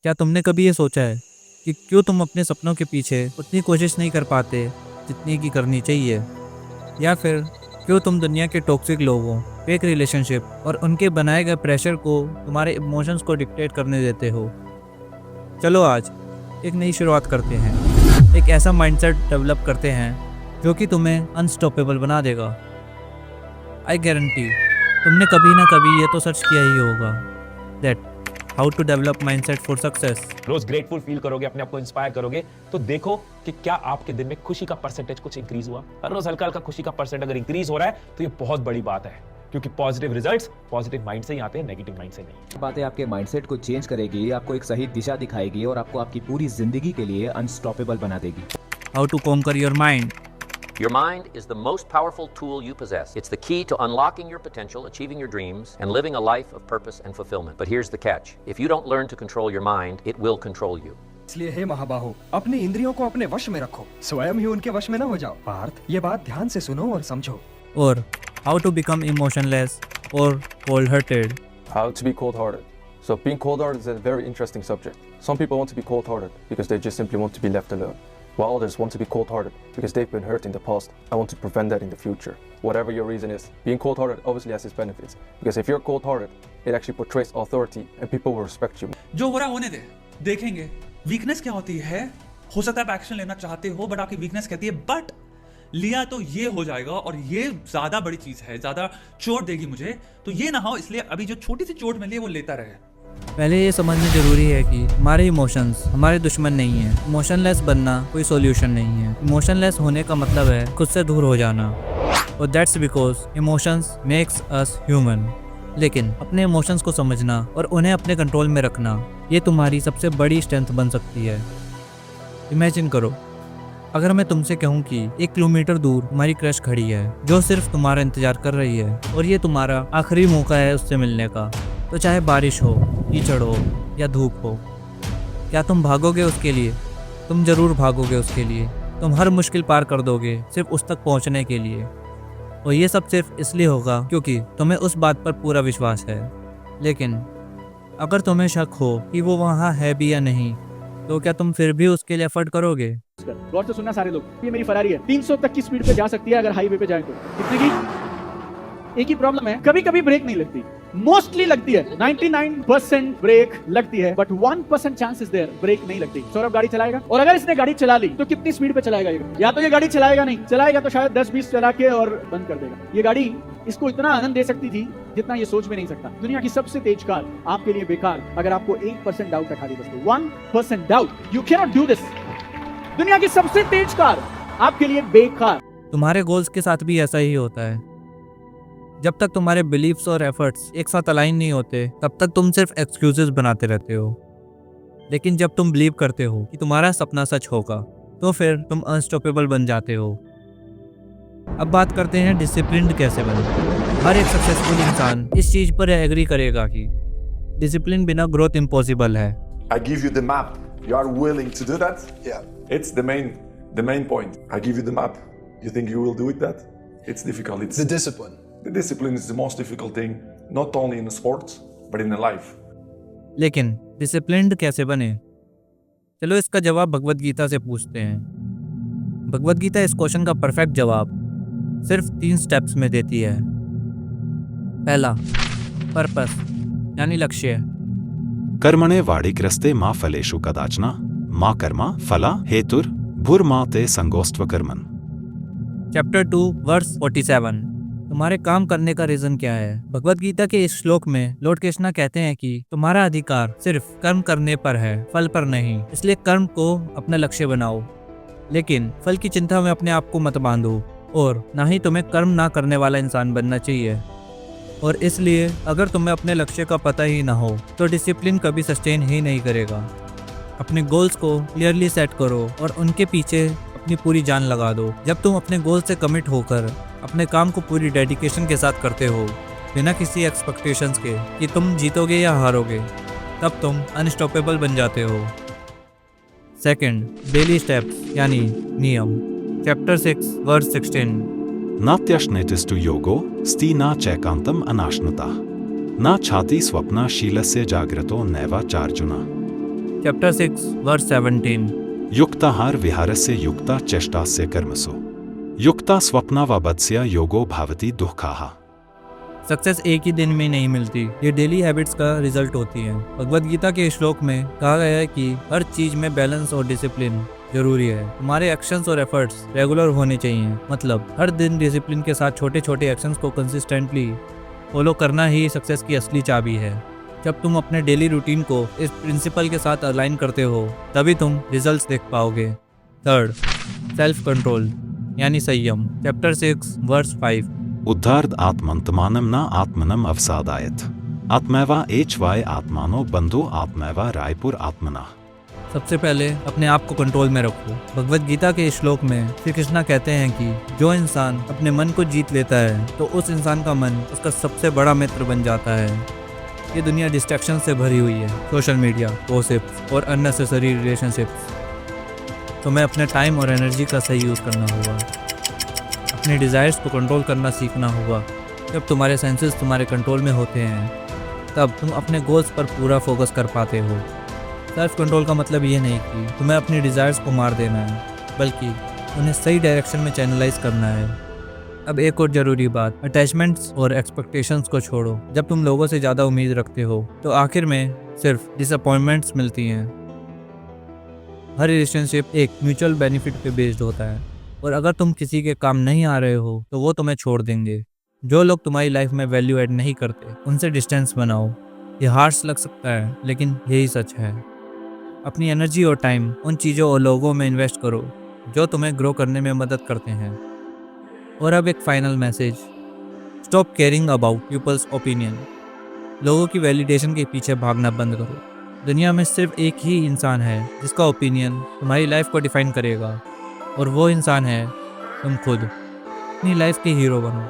क्या तुमने कभी ये सोचा है कि क्यों तुम अपने सपनों के पीछे उतनी कोशिश नहीं कर पाते जितनी की करनी चाहिए? या फिर क्यों तुम दुनिया के टॉक्सिक लोगों, फेक रिलेशनशिप और उनके बनाए गए प्रेशर को तुम्हारे इमोशंस को डिक्टेट करने देते हो? चलो आज एक नई शुरुआत करते हैं। एक ऐसा माइंडसेट डेवलप करते हैं जो कि तुम्हें अनस्टॉपेबल बना देगा। आई गारंटी तुमने कभी ना कभी ये तो सर्च किया ही होगा, that how to develop mindset for success. रोज ग्रेटफुल फील करोगे, अपने आप को इंस्पायर करोगे, तो देखो कि क्या आपके दिन में खुशी का परसेंटेज कुछ इंक्रीज हुआ। हर रोज हल्का हल्का खुशी का परसेंट अगर इंक्रीज हो रहा है तो ये बहुत बड़ी बात है, क्योंकि पॉजिटिव रिजल्ट्स पॉजिटिव माइंड से ही आते हैं, नेगेटिव माइंड से नहीं। बातें आपके माइंडसेट को चेंज करेगी, आपको एक सही दिशा दिखाएगी और आपको आपकी पूरी जिंदगी के लिए अनस्टॉपेबल बना देगी। How to conquer your mind. Your mind is the most powerful tool you possess. It's the key to unlocking your potential, achieving your dreams, and living a life of purpose and fulfillment. But here's the catch. If you don't learn to control your mind, it will control you. इसलिए हे महाबाहो, अपनी इंद्रियों को अपने वश में रखो, स्वयं ही उनके वश में न हो जाओ। पार्थ, ये बात ध्यान से सुनो और समझो। और हाउ टू बिकम इमोशनलेस और cold hearted. How to be cold-hearted. So being cold-hearted is a very interesting subject. Some people want to be cold-hearted because they just simply want to be left alone, while others want to be cold-hearted because they've been hurt in the past and want to prevent that in the future. Whatever your reason is, being cold-hearted obviously has its benefits, because if you're cold-hearted, it actually portrays authority and people will respect you. जो हो रहा होने दे, देखेंगे। Weakness क्या होती है? हो सकता है आप एक्शन लेना चाहते हो, बट आपकी वीकनेस कहती है बट लिया तो ये हो जाएगा और ये ज्यादा बड़ी चीज है, ज्यादा चोट देगी मुझे, तो ये ना हो, इसलिए अभी जो छोटी सी चोट मिली है वो लेता रहे। पहले ये समझना जरूरी है कि हमारे इमोशंस हमारे दुश्मन नहीं है। इमोशनलेस बनना कोई सॉल्यूशन नहीं है। इमोशनलेस होने का मतलब है खुद से दूर हो जाना, और that's because emotions makes us human. लेकिन अपने इमोशंस को समझना और उन्हें अपने कंट्रोल में रखना, ये तुम्हारी सबसे बड़ी स्ट्रेंथ बन सकती है। इमेजिन करो, अगर मैं तुमसे कहूँ कि 1 किलोमीटर दूर तुम्हारी क्रश खड़ी है जो सिर्फ तुम्हारा इंतजार कर रही है, और ये तुम्हारा आखिरी मौका है उससे मिलने का, तो चाहे बारिश हो, कीचड़ हो या धूप हो, क्या तुम भागोगे उसके लिए? तुम जरूर भागोगे उसके लिए। तुम हर मुश्किल पार कर दोगे सिर्फ उस तक पहुंचने के लिए, और ये सब सिर्फ इसलिए होगा क्योंकि तुम्हें उस बात पर पूरा विश्वास है। लेकिन अगर तुम्हें शक हो कि वो वहाँ है भी या नहीं, तो क्या तुम फिर भी उसके लिए एफर्ट करोगे? गौर से सुनना सारे लोग, ये मेरी फरारी है, 300 तक की स्पीड पे जा सकती है अगर हाईवे पे जाए तो। कितने की? एक ही प्रॉब्लम है, कभी कभी ब्रेक नहीं लगती। मोस्टली लगती है, 99% ब्रेक लगती है, but 1% chance is there break नहीं लगती। सौरभ गाड़ी चलाएगा, और अगर इसने गाड़ी चला ली तो कितनी स्पीड पे चलाएगा ये? या तो ये गाड़ी चलाएगा नहीं, चलाएगा तो शायद 10-20 चला के और बंद कर देगा। ये गाड़ी इसको इतना आनंद दे सकती थी जितना ये सोच भी नहीं सकता। दुनिया की सबसे तेज कार आपके लिए बेकार, अगर आपको 1% डाउट हटा दी बस, 1% doubt, you can not do this. दुनिया की सबसे तेज कार आपके लिए बेकार। तुम्हारे गोल्स के साथ भी ऐसा ही होता है। जब तक तुम्हारे बिलीफ्स और एफर्ट्स एक साथ अलाइन नहीं होते, तब तक तुम सिर्फ एक्सक्यूजेस बनाते रहते हो। लेकिन जब तुम बिलीव करते हो कि तुम्हारा सपना सच होगा, तो फिर तुम अनस्टॉपेबल बन जाते हो। अब बात करते हैं डिसिप्लिन्ड कैसे बने। हर एक सक्सेसफुल इंसान इस चीज पर एग्री करेगा कि डिसिप्लिन बिना ग्रोथ इम्पॉसिबल है। I give you the map. You are willing to do that? Yeah. It's the main point. I give you the map. You think you will do it that? It's difficult. It's the discipline. The discipline is the most difficult thing, not only in sports, but in life. लेकिन disciplined कैसे बने? चलो इसका जवाब भगवद गीता से पूछते हैं। भगवद गीता इस क्वेश्चन का परफेक्ट जवाब सिर्फ 3 स्टेप्स में देती है। पहला, पर्पस यानी लक्ष्य। कर्मणे वाडिक्रस्ते मा फलेषु कदाचन मा कर्मा फला हेतुर भूर्मा ते संगोस्त्व कर्मन्। Chapter 2 verse 47। तुम्हारे काम करने का रीजन क्या है? भगवद गीता के इस श्लोक में लॉर्ड कृष्णा कहते हैं कि तुम्हारा अधिकार सिर्फ कर्म करने पर है, फल पर नहीं। इसलिए कर्म को अपना लक्ष्य बनाओ, लेकिन फल की चिंता में अपने आप को मत बांधो, और ना ही तुम्हें कर्म ना करने वाला इंसान बनना चाहिए। और इसलिए अगर तुम्हें अपने लक्ष्य का पता ही ना हो, तो डिसिप्लिन कभी सस्टेन ही नहीं करेगा। अपने गोल्स को क्लियरली सेट करो और उनके पीछे अपनी पूरी जान लगा दो। जब तुम अपने गोल से कमिट होकर अपने काम को पूरी डेडिकेशन के साथ करते हो, बिना किसी एक्सपेक्टेशंस के कि तुम जीतोगे या हारोगे, तब तुम अनस्टॉपेबल बन जाते हो। सेकंड, डेली स्टेप्स यानी नियम। Chapter 6 verse 16। नात्यश्नेतिस्तु योगो स्ति न चैकान्तं अनाश्नुता न छाति स्वप्न शीलस्य जाग्रतो नैव चार्जुन। Chapter 6 verse 17। युक्ताहार विहारस्य युक्ता चेष्टास्य कर्मसु युक्ता स्वप्नावबत्स्य योगो भवति दुःखाः। सक्सेस एक ही दिन में नहीं मिलती, ये डेली हैबिट्स का रिजल्ट होती है। भगवद गीता के श्लोक में कहा गया है कि हर चीज में बैलेंस और डिसिप्लिन जरूरी है। तुम्हारे एक्शंस और एफर्ट्स रेगुलर होने चाहिए, मतलब हर दिन डिसिप्लिन के साथ छोटे छोटे एक्शंस को कंसिस्टेंटली फॉलो करना ही सक्सेस की असली चाबी है। जब तुम अपने डेली रूटीन को इस प्रिंसिपल के साथ अलाइन करते हो तभी तुम रिजल्ट्स देख पाओगे। थर्ड, सेल्फ कंट्रोल यानी संयम। Chapter 6 verse 5। उद्धार्द आत्मन्तमानं न आत्मनम अवसादायत आत्मैवा एचवाय आत्मानो बंधु आत्मैवा रायपुर आत्मना। सबसे पहले अपने आप को कंट्रोल में रखो। भगवद गीता के इस श्लोक में श्री कृष्णा कहते हैं कि जो इंसान अपने मन को जीत लेता है तो उस इंसान का मन उसका सबसे बड़ा मित्र बन जाता है। ये दुनिया डिस्ट्रैक्शन से भरी हुई है, सोशल मीडिया, गॉसिप्स और अननेसेसरी रिलेशनशिप्स। तुम्हें अपने टाइम और एनर्जी का सही यूज़ करना होगा। अपने डिज़ायर्स को कंट्रोल करना सीखना होगा। जब तुम्हारे सेंसेस तुम्हारे कंट्रोल में होते हैं तब तुम अपने गोल्स पर पूरा फोकस कर पाते हो। सेल्फ कंट्रोल का मतलब ये नहीं कि तुम्हें अपने डिज़ायर्स को मार देना है, बल्कि उन्हें सही डायरेक्शन में चैनलाइज करना है। अब एक और ज़रूरी बात, अटैचमेंट्स और एक्सपेक्टेशंस को छोड़ो। जब तुम लोगों से ज़्यादा उम्मीद रखते हो तो आखिर में सिर्फ डिसअपॉइंटमेंट्स मिलती हैं। हर रिलेशनशिप एक म्यूचुअल बेनिफिट पे बेस्ड होता है, और अगर तुम किसी के काम नहीं आ रहे हो तो वो तुम्हें छोड़ देंगे। जो लोग तुम्हारी लाइफ में वैल्यू ऐड नहीं करते उनसे डिस्टेंस बनाओ। ये हार्श लग सकता है लेकिन यही सच है। अपनी एनर्जी और टाइम उन चीज़ों और लोगों में इन्वेस्ट करो जो तुम्हें ग्रो करने में मदद करते हैं। और अब एक final message, stop caring about peoples opinion. लोगों की वैलिडेशन के पीछे भागना बंद करो। दुनिया में सिर्फ एक ही इंसान है जिसका ओपिनियन तुम्हारी लाइफ को डिफाइन करेगा, और वो इंसान है तुम खुद। अपनी लाइफ के हीरो बनो।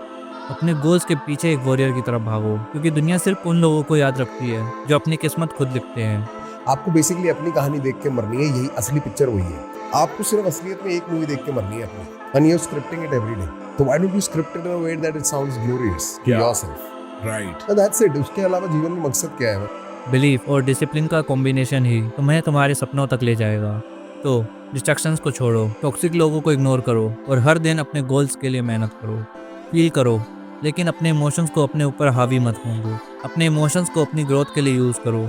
अपने गोल्स के पीछे एक वॉरियर की तरफ भागो, क्योंकि दुनिया सिर्फ उन लोगों को याद रखती है जो अपनी किस्मत खुद लिखते हैं। आपको बेसिकली अपनी कहानी देख के मरनी है, यही असली पिक्चर वही है। आपको सिर्फ असलियत में एक मूवी देख के मरनी है अपनी, and you're scripting it every day. So why don't you script it in a way that it sounds glorious to yourself? Right. So that's it. उसके अलावा जीवन में मकसद क्या है? बिलीफ और डिसिप्लिन का कॉम्बिनेशन ही तुम्हें तुम्हारे सपनों तक ले जाएगा। तो डिस्ट्रैक्शंस को छोड़ो, टॉक्सिक लोगों को इग्नोर करो और हर दिन अपने गोल्स के लिए मेहनत करो। फील करो, लेकिन अपने इमोशंस को अपने ऊपर हावी मत होने दो। अपने इमोशंस को अपनी ग्रोथ के लिए यूज़ करो।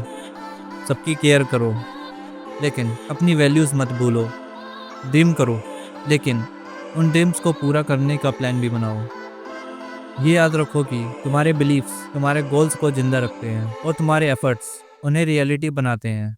सबकी केयर करो, लेकिन अपनी वैल्यूज़ मत भूलो। ड्रीम करो, लेकिन उन ड्रीम्स को पूरा करने का प्लान भी बनाओ। ये याद रखो कि तुम्हारे बिलीफ्स तुम्हारे गोल्स को जिंदा रखते हैं और तुम्हारे एफर्ट्स उन्हें रियलिटी बनाते हैं।